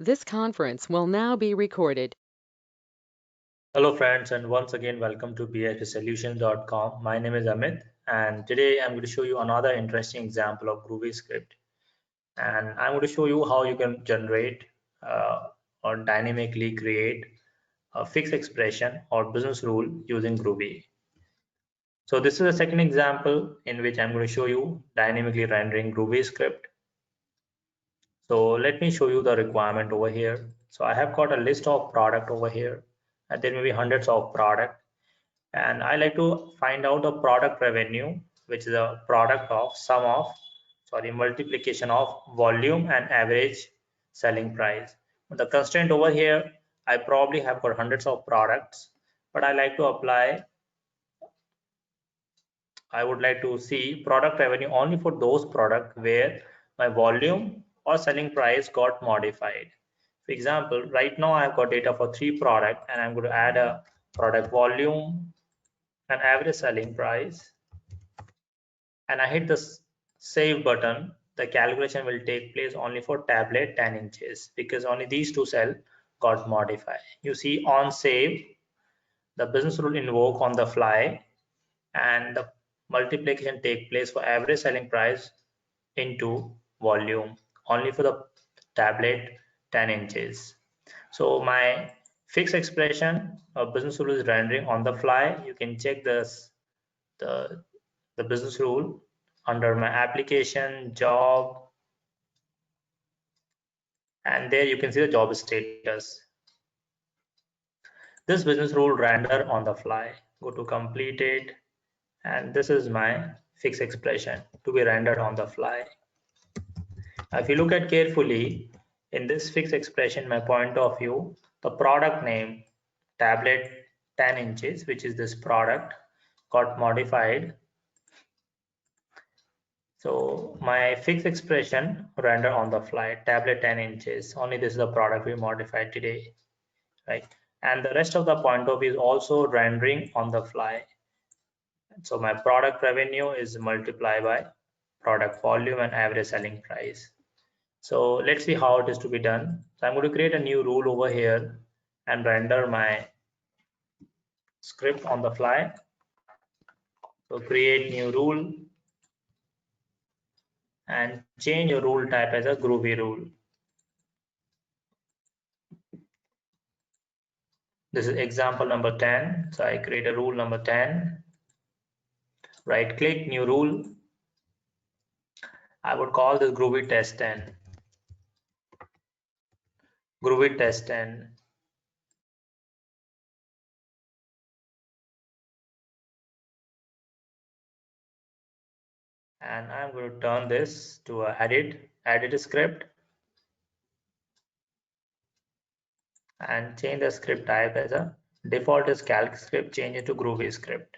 This conference will now be recorded. Hello friends, and once again welcome to phpsolutions.com. My name is Amit, and today I'm going to show you another interesting example of Groovy script. And I'm going to show you how you can generate or dynamically create a fixed expression or business rule using Groovy. So this is a second example in which I'm going to show you dynamically rendering Groovy script. So let me show you the requirement over here. So I have got a list of product over here, and there may be hundreds of product. And I like to find out the product revenue, which is a product of multiplication of volume and average selling price. The constraint over here, I probably have got hundreds of products, but I would like to see product revenue only for those products where my volume or selling price got modified. For example, right now I've got data for 3 products, and I'm going to add a product volume and average selling price, and I hit the save button. The calculation will take place only for tablet 10 inches because only these two cells got modified. You see on save, the business rule invoke on the fly, and the multiplication take place for average selling price into volume only for the tablet 10 inches. So my fixed expression of business rule is rendering on the fly. You can check this the the business rule under my application job, and there you can see the job status. This business rule render on the fly. Go to completed, and this is my fixed expression to be rendered on the fly. If you look at carefully in this fixed expression, my point of view, the product name tablet 10 inches, which is this product, got modified. So my fixed expression render on the fly, tablet 10 inches, only this is the product we modified today, right? And the rest of the point of view is also rendering on the fly. So my product revenue is multiplied by product volume and average selling price. So let's see how it is to be done. So I'm going to create a new rule over here and render my script on the fly. So create new rule and change your rule type as a Groovy rule. This is example number 10. So I create a rule number 10. Right click, new rule. I would call this Groovy test 10. Groovy test 10. And I'm going to turn this to a edit script, and change the script type as a default is calc script, change it to Groovy script.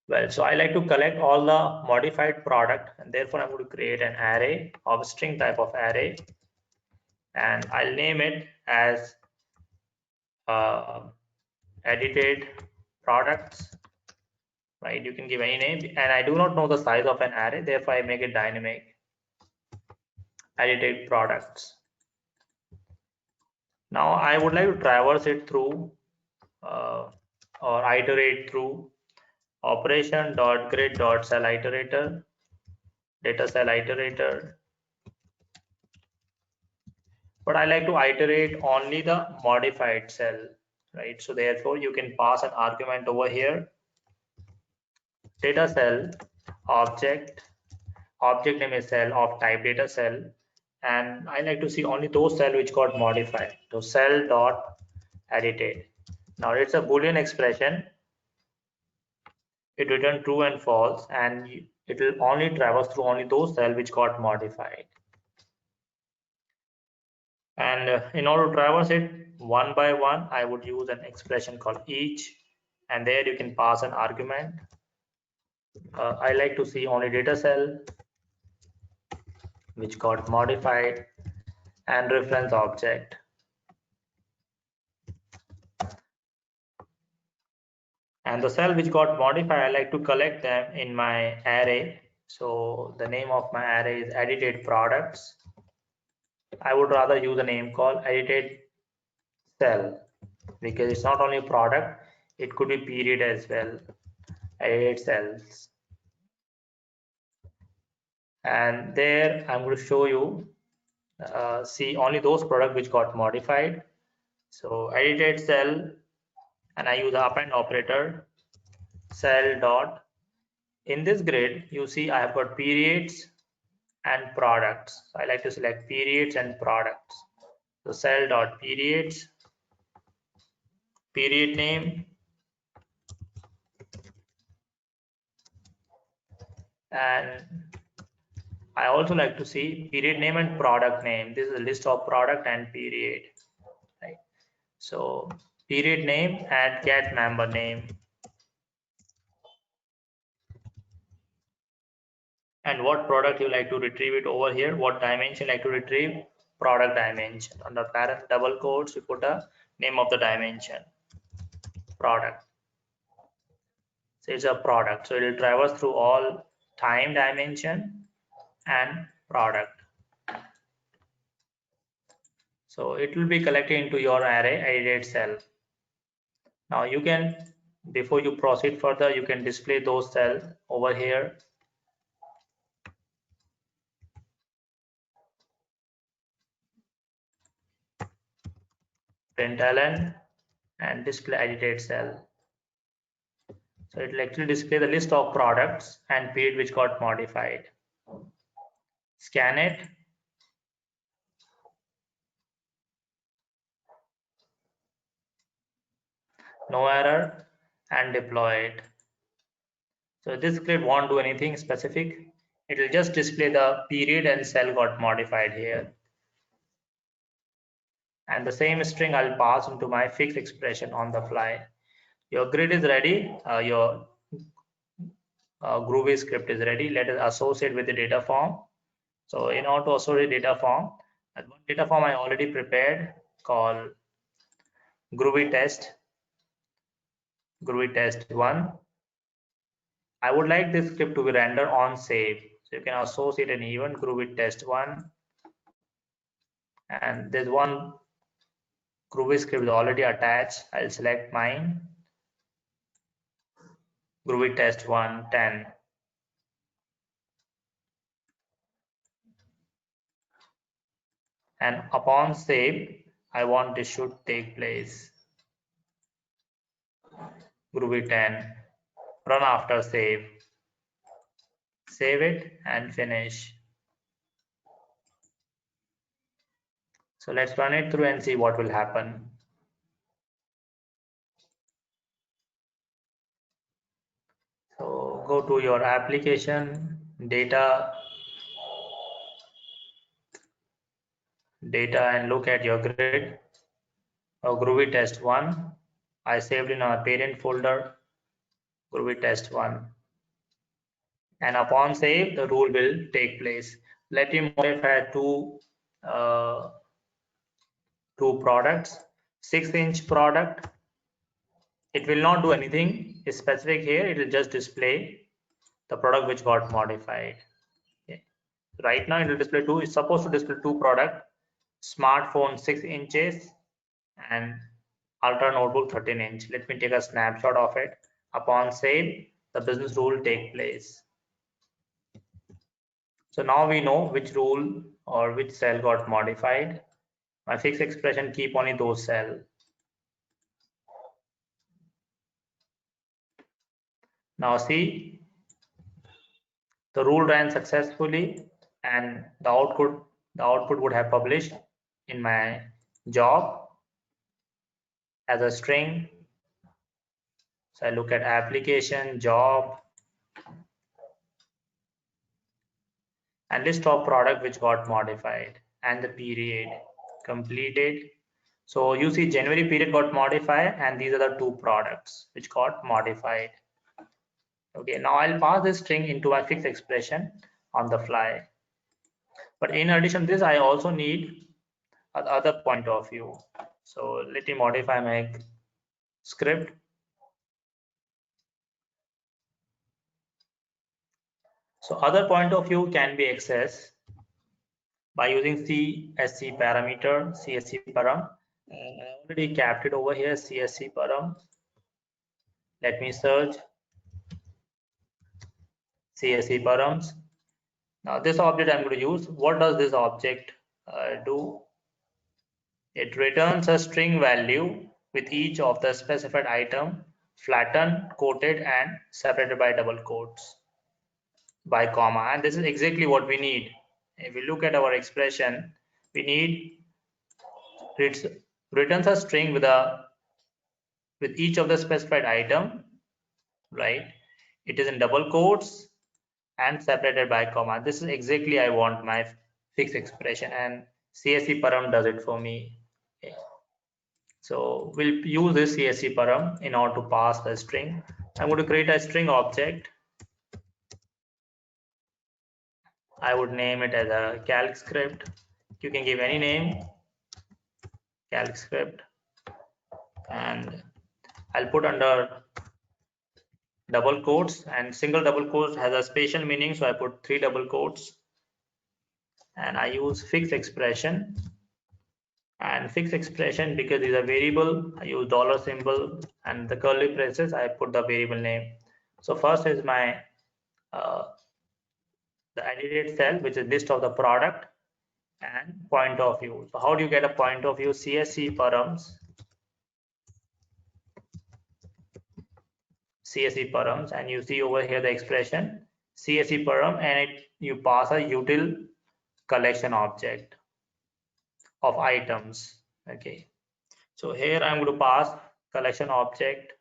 Well, so I like to collect all the modified product, and therefore I'm going to create an array of string type of array, and I'll name it as edited products, right? You can give any name, and I do not know the size of an array, therefore I make it dynamic. Edited products. Now I would like to traverse it through or iterate through operation.grid.cell iterator, data cell iterator, but I like to iterate only the modified cell, right? So therefore you can pass an argument over here, data cell object name is cell of type data cell, and I like to see only those cell which got modified. So cell dot edited. Now it's a Boolean expression. It returns true and false, and it will only traverse through only those cells which got modified. And in order to traverse it one by one, I would use an expression called each, and there you can pass an argument. I like to see only data cell which got modified and reference object. And the cell which got modified, I like to collect them in my array. So the name of my array is edited products. I would rather use a name called edited cell, because it's not only product, it could be period as well. Edited cells. And there I'm going to show you, see only those products which got modified. So edited cell, and I use the append operator, cell dot. In this grid, you see I have got periods and products. So I like to select periods and products. So cell dot periods, period name, and I also like to see period name and product name. This is a list of product and period, right? So period name and get member name. And what product you like to retrieve it over here, what dimension you like to retrieve, product dimension. Under parent double quotes, you put a name of the dimension, product. So it's a product. So it will traverse through all time dimension and product. So it will be collected into your array edited cell. Now you can, before you proceed further, you can display those cells over here. Println and display edited cell. So it will actually display the list of products and period which got modified. Scan it. No error, and deploy it. So this script won't do anything specific. It will just display the period and cell got modified here. And the same string I'll pass into my fixed expression on the fly. Your grid is ready. Your Groovy script is ready. Let us associate with the data form. So in order to associate data form, one data form I already prepared called Groovy test 1. I would like this script to be rendered on save. So you can associate an event Groovy test 1, and there's one Groovy script is already attached. I'll select mine, Groovy test 1 10. And upon save, I want this should take place. Groovy 10. Run after save. Save it and finish. So let's run it through and see what will happen. So go to your application, data, and look at your grid. Groovy test 1. I saved in our parent folder, Groovy test 1. And upon save, the rule will take place. Let me modify two products. 6-inch product, it will not do anything specific here. It will just display the product which got modified. Okay. Right now it will display two. It's supposed to display two product: smartphone 6 inches and ultra notebook 13 inch. Let me take a snapshot of it. Upon save, the business rule take place. So now we know which rule or which cell got modified. My fixed expression keep only those cells. Now see, the rule ran successfully, and the output would have published in my job as a string. So I look at application, job, and list of product which got modified, and the period completed. So you see January period got modified, and these are the two products which got modified. Okay, now I'll pass this string into my fixed expression on the fly. But in addition to this, I also need other point of view. So let me modify my script. So other point of view can be accessed by using CSC parameter, CSC param. And I already capped it over here, CSC param. Let me search CSC params. Now this object I'm going to use. What does this object do? It returns a string value with each of the specified item flattened, quoted, and separated by double quotes by comma. And this is exactly what we need. If we look at our expression, we need returns a string with each of the specified item, right? It is in double quotes and separated by comma. This is exactly I want my fixed expression, and CSC param does it for me. Okay. So we'll use this CSC param in order to pass the string. I'm going to create a string object. I would name it as a calc script. You can give any name, calc script, and I'll put under double quotes, and single double quotes has a special meaning, so I put 3 double quotes, and I use fixed expression. And fixed expression, because these are variable, I use dollar symbol, and the curly braces I put the variable name. So first is my the edited cell, which is list of the product, and point of view. So how do you get a point of view? CSC params, and you see over here the expression CSC param, and you pass a util collection object of items. Okay, so here I'm going to pass collection object.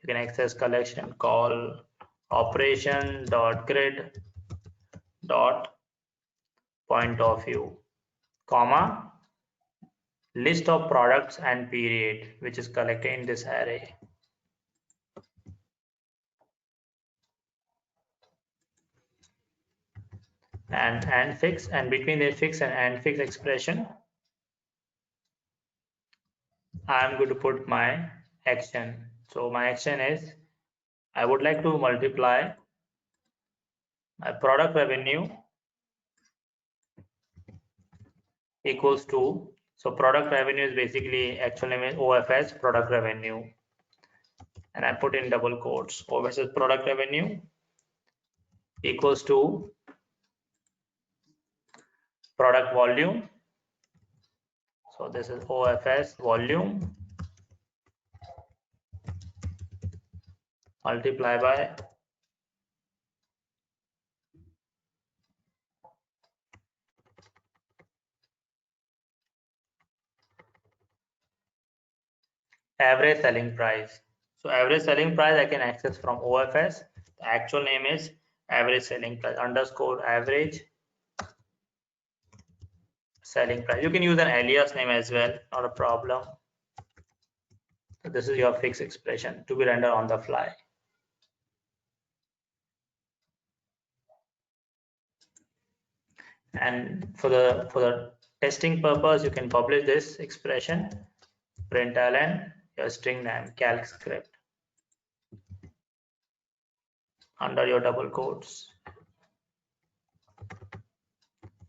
You can access collection, call operation dot grid dot point of view, comma, list of products and period, which is collected in this array. And fix, and between the fix and fix expression, I'm going to put my action. So my action is I would like to multiply my product revenue equals to, so product revenue is basically actual name is OFS product revenue, and I put in double quotes, OFS product revenue equals to product volume. So this is OFS volume multiply by average selling price. So average selling price I can access from OFS. The actual name is average selling price underscore average selling price. You can use an alias name as well, not a problem. So this is your fixed expression to be rendered on the fly. And for the testing purpose, you can publish this expression println your string name calc script under your double quotes.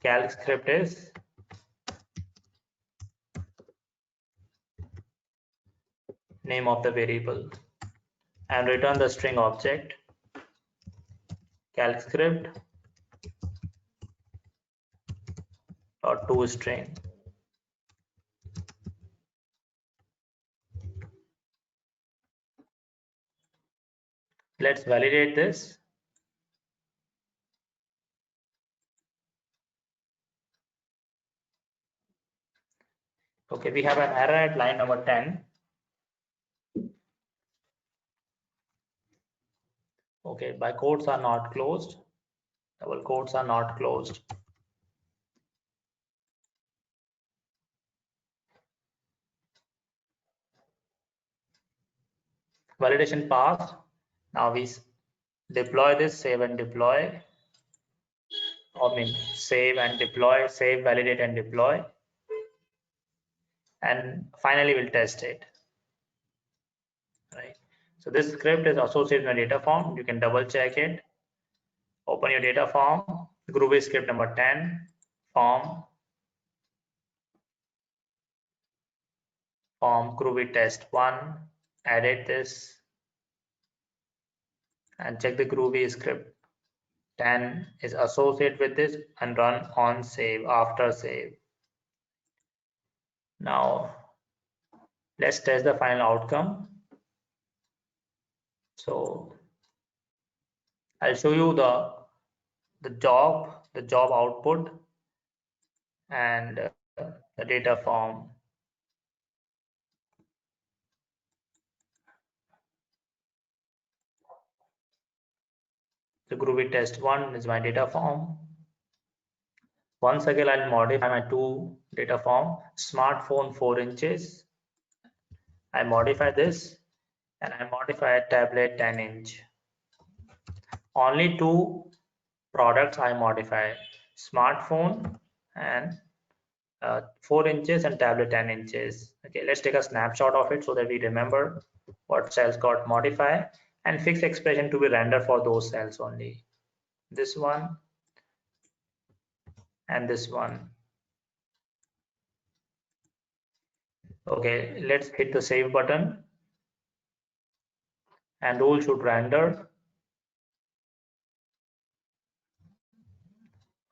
Calc script is name of the variable, and return the string object calc script or toString. Let's validate this. Okay, we have an error at line number 10. Okay, my quotes are not closed. Double quotes are not closed. Validation passed. Now we deploy this, save and deploy. Save and deploy, save, validate and deploy. And finally we'll test it. Right. So this script is associated in a data form. You can double check it. Open your data form, Groovy script number 10, form Groovy test 1, edit this and check the Groovy script 10 is associated with this and run on save after save. Now let's test the final outcome. So I'll show you the job output and the data form. The Groovy test 1 is my data form. Once again, I'll modify my two data form. Smartphone 4 inches. I modify this and I modify tablet 10 inch. Only two products I modify: smartphone and 4 inches and tablet 10 inches. Okay, let's take a snapshot of it so that we remember what cells got modified and fixed expression to be rendered for those cells only. This one and this one. Okay, let's hit the save button and rule should render.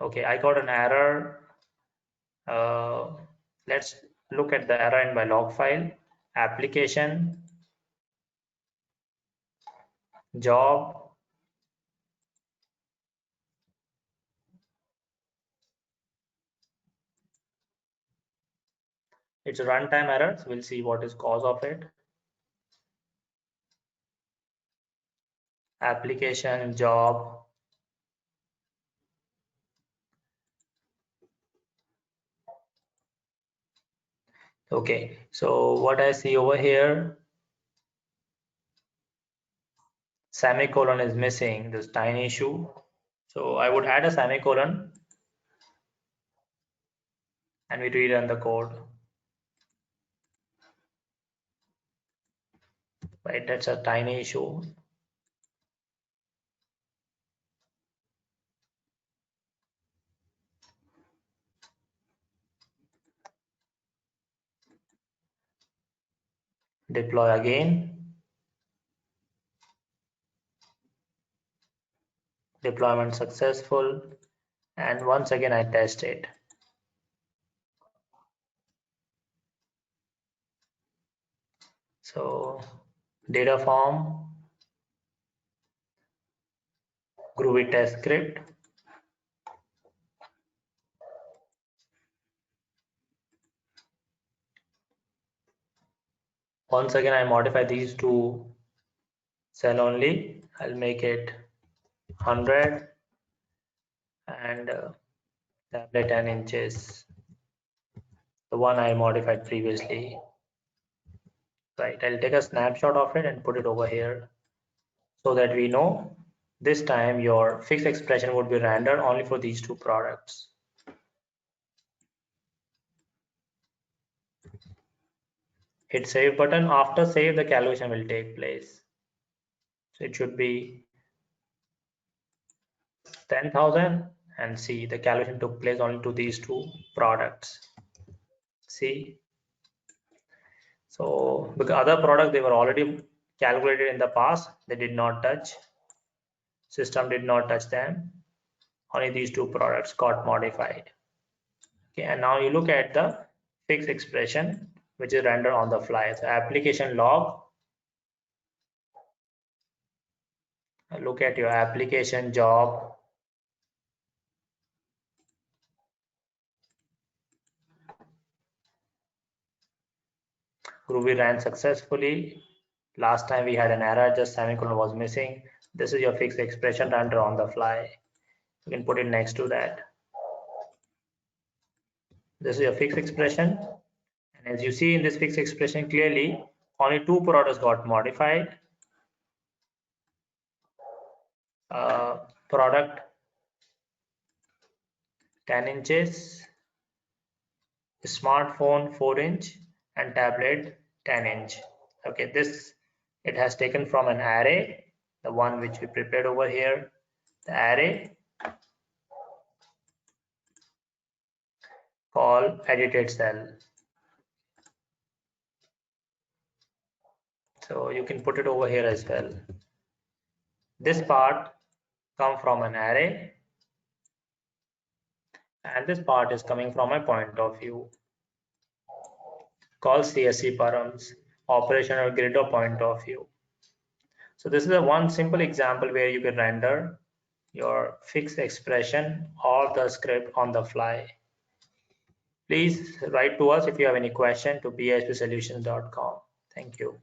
Okay, I got an error. Let's look at the error in my log file. Application, job, it's a runtime error, so we'll see what is cause of it. Application, job. Okay, so what I see over here, semicolon is missing, this tiny issue. So I would add a semicolon and we rerun the code. Right, that's a tiny issue. Deploy again. Deployment successful, and once again I test it. So data form, Groovy test script. Once again I modify these two cell only. I'll make it 100 and tablet 10 inches, the one I modified previously. Right, I'll take a snapshot of it and put it over here so that we know this time your fixed expression would be rendered only for these two products. Hit save button. After save, the calculation will take place. So it should be 10,000, and see the calculation took place only to these two products. See, so because other product they were already calculated in the past, they did not touch, system did not touch them, only these two products got modified. Okay, and now you look at the fixed expression which is rendered on the fly. So application log, look at your application job, Groovy ran successfully. Last time we had an error, just semicolon was missing. This is your fixed expression rendered on the fly. You can put it next to that. This is your fixed expression, and as you see in this fixed expression clearly, only two products got modified. Product 10 inches, smartphone 4 inch, and tablet 10 inch. Okay, this it has taken from an array, the one which we prepared over here, the array, called edited cell. So you can put it over here as well. This part comes from an array, and this part is coming from a point of view called CSV params, operational grid or point of view. So this is a one simple example where you can render your fixed expression or the script on the fly. Please write to us if you have any question to phpsolutions.com. Thank you.